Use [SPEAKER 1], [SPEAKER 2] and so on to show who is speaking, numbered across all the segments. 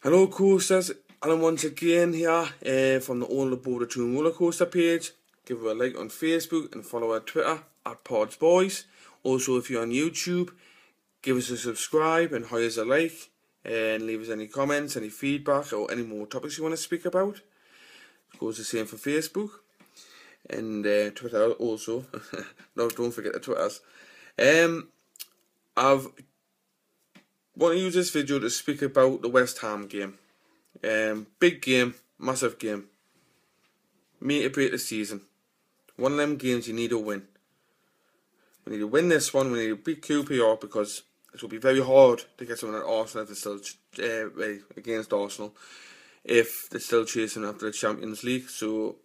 [SPEAKER 1] Hello coasters, Alan once again here from the All Aboard the Toon Roller Coaster page. Give us a like on Facebook and follow our Twitter at PodsBoys. Also, if you're on YouTube, give us a subscribe and hire us a like and leave us any comments, any feedback or any more topics you want to speak about. It goes the same for Facebook and Twitter also. No, don't forget the Twitters. I've want to use this video to speak about the West Ham game. Big game, massive game. Make or break the season. One of them games you need to win. We need to win this one. We need to beat QPR because it will be very hard to get someone at Arsenal if they're still against Arsenal if they're still chasing after the Champions League. So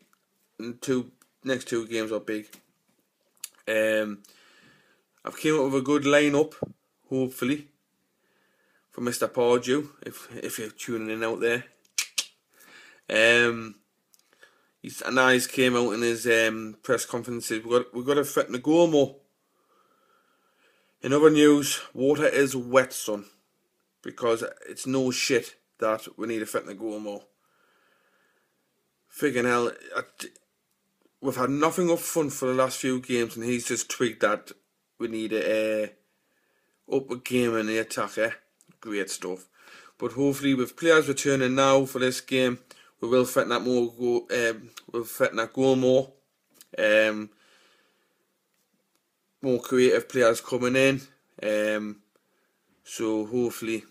[SPEAKER 1] next two games are big. I've came up with a good lineup, hopefully, for Mr. Pardew, if you're tuning in out there. He's came out in his press conferences. We've got to threaten the goal more. In other news, water is wet, son, because it's no shit that we need to threaten the goal more. Friggin' hell, we've had nothing up front for the last few games, and he's just twigged that we need to up a game in the attack. Great stuff. But hopefully, with players returning now for this game, we will threaten that more. We'll threaten that goal more. More creative players coming in. So hopefully,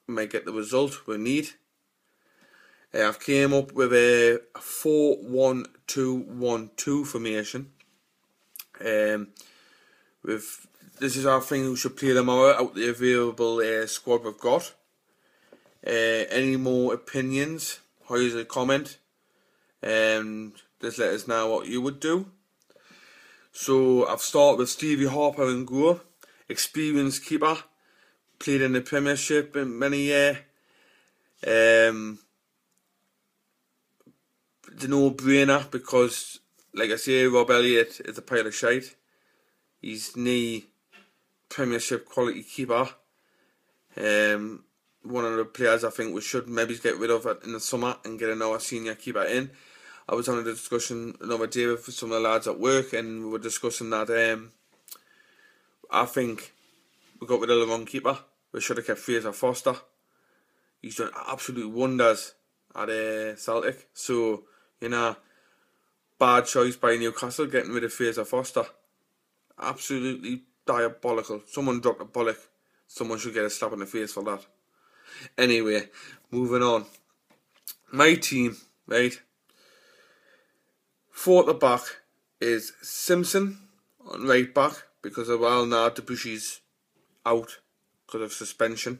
[SPEAKER 1] we might get the result we need. I've came up with a 4-1-2-1-2 formation. This is our thing who should play tomorrow out the available squad we've got. Any more opinions? Here's a comment. Just let us know what you would do. So I've started with Stevie Harper in goal. Experienced keeper. Played in the Premiership in many years. It's a no-brainer because, like I say, Rob Elliott is a pile of shite. He's the Premiership quality keeper. One of the players I think we should maybe get rid of in the summer and get another senior keeper in. I was having a discussion another day with some of the lads at work, and we were discussing that I think we got rid of the wrong keeper. We should have kept Fraser Foster. He's done absolute wonders at Celtic. So, bad choice by Newcastle getting rid of Fraser Foster. Absolutely diabolical. Someone dropped a bollock. Someone should get a slap in the face for that. Anyway, moving on. My team, right? For the back is Simpson on right back because of Debusshy's out because of suspension.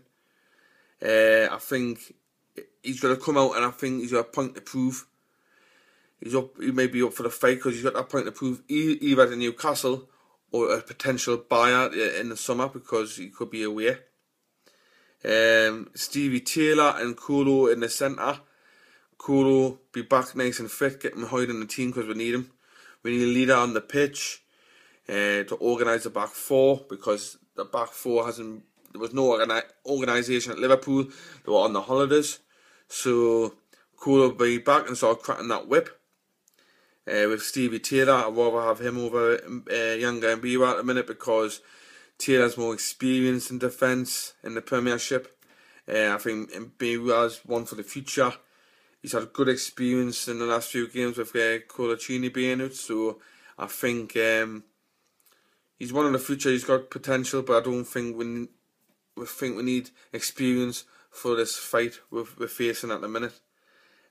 [SPEAKER 1] I think he's going to come out and I think he's got a point to prove. He may be up for the fight because he's got that point to prove either to Newcastle or a potential buyer in the summer because he could be away. Stevie Taylor and Kolo in the centre. Kolo be back nice and fit, get him high in the team because we need him. We need a leader on the pitch to organise the back four because the back four there was no organisation at Liverpool. They were on the holidays. So Kolo will be back and start cracking that whip. With Stevie Taylor, I'd rather have him over younger Mbira at the minute because Taylor's more experienced in defence in the Premiership. I think Mbira's one for the future. He's had good experience in the last few games with Colaccini being out, so I think he's one of the future. He's got potential, but I don't think we need experience for this fight we're facing at the minute.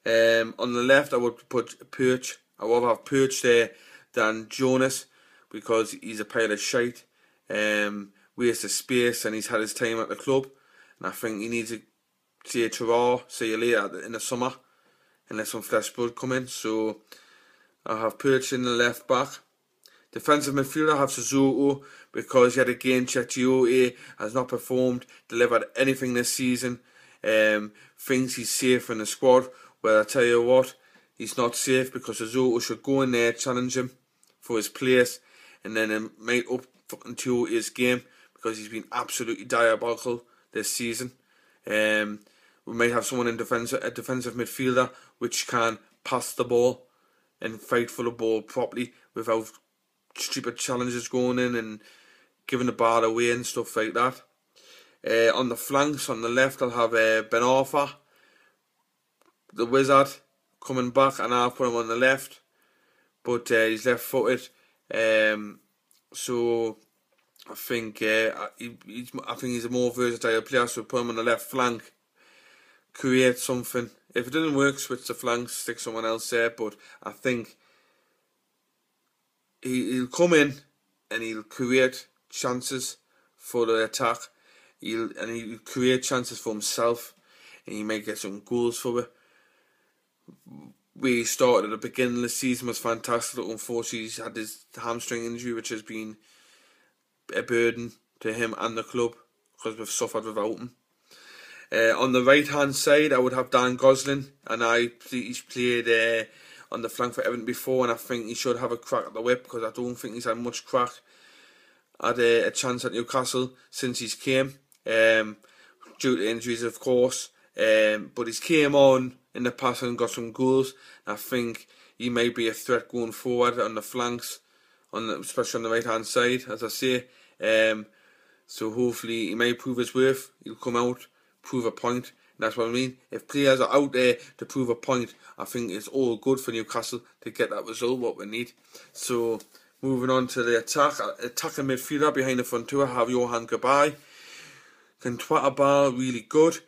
[SPEAKER 1] On the left, I would put Perch. I would rather have Perch there than Jonas because he's a pile of shite. Waste of space and he's had his time at the club. And I think he needs to say see you later in the summer and let some fresh blood come in. So I'll have Perch in the left back. Defensive midfielder, I have Suzuki because yet again Chetiote has not performed, delivered anything this season. Thinks he's safe in the squad. Well, I tell you what, he's not safe because Suzuki should go in there, challenge him for his place, and then it might up into his game because he's been absolutely diabolical this season. we might have someone in a defensive midfielder which can pass the ball and fight for the ball properly without stupid challenges going in and giving the ball away and stuff like that. On the flanks, on the left, I'll have Ben Arthur, the wizard, coming back, and I'll put him on the left, but he's left-footed, so I think he's a more versatile player, so put him on the left flank, create something. If it doesn't work, switch the flanks, stick someone else there, but I think he'll come in and he'll create chances for the attack. He'll create chances for himself, and he might get some goals for it. We started at the beginning of the season was fantastic. Unfortunately, he's had his hamstring injury, which has been a burden to him and the club because we've suffered without him. On the right hand side, I would have Dan Gosling, and he's played on the flank for Everton before, and I think he should have a crack at the whip because I don't think he's had much crack at a chance at Newcastle since he's came, due to injuries of course, but he's came on in the past and got some goals. I think he may be a threat going forward on the flanks, especially on the right hand side, as I say. So hopefully he may prove his worth. He'll come out, prove a point. That's what I mean. If players are out there to prove a point, I think it's all good for Newcastle to get that result what we need. So moving on to the attacking midfielder behind the front two, I have Johan Gabai. Can twat a ball really good.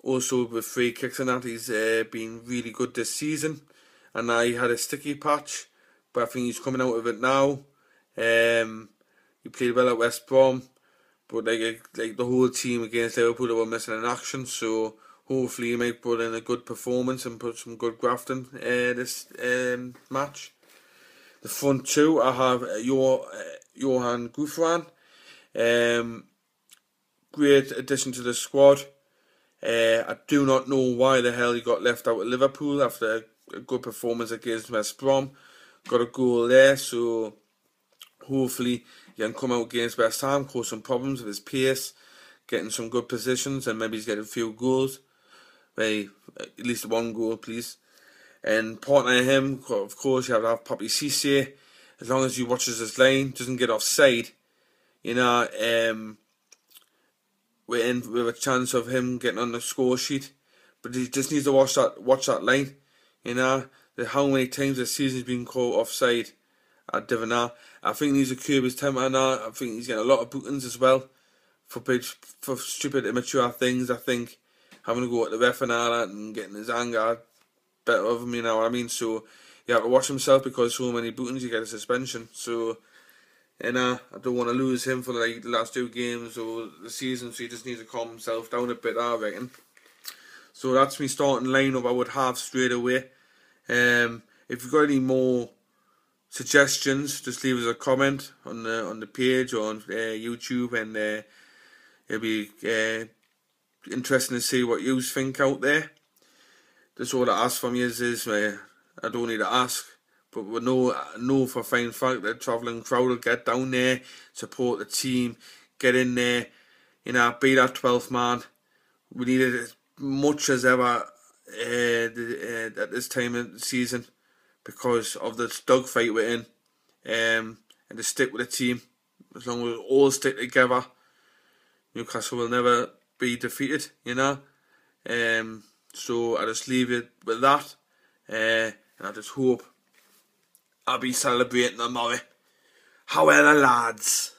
[SPEAKER 1] Also with free kicks and that, he's been really good this season. And I had a sticky patch, but I think he's coming out of it now. He played well at West Brom, but like the whole team against Liverpool, they were missing in action. So hopefully he might put in a good performance and put some good graft in this match. The front two, I have Johan Gouffran. Great addition to the squad. I do not know why the hell he got left out at Liverpool after a good performance against West Brom. Got a goal there, so hopefully he can come out against West Ham, cause some problems with his pace, getting some good positions, and maybe he's getting a few goals. At least one goal, please. And partnering him, of course, you have to have Papi Cisse. As long as he watches his line, doesn't get offside, you know, we're in with a chance of him getting on the score sheet. But he just needs to watch that line, you know. How many times this season he's been caught offside at Divinah. I think he needs to curb his temper now. I think he's getting a lot of bookings as well for stupid, immature things. I think having to go at the ref and all that and getting his anger better of him, you know what I mean. So you have to watch himself because so many bookings you get a suspension. So and I don't want to lose him for like the last 2 games or the season. So he just needs to calm himself down a bit, I reckon. So that's me starting lineup I would have straight away. If you've got any more suggestions, just leave us a comment on the page or on YouTube, and it'll be interesting to see what you think out there. That's all I ask from you is I don't need to ask, but we know for a fine fact that the travelling crowd will get down there, support the team, get in there, you know, be that 12th man. We need it as much as ever at this time of the season because of the dogfight we're in, and to stick with the team. As long as we all stick together, Newcastle will never be defeated, you know. So I just leave it with that, and I just hope I'll be celebrating tomorrow. However, lads.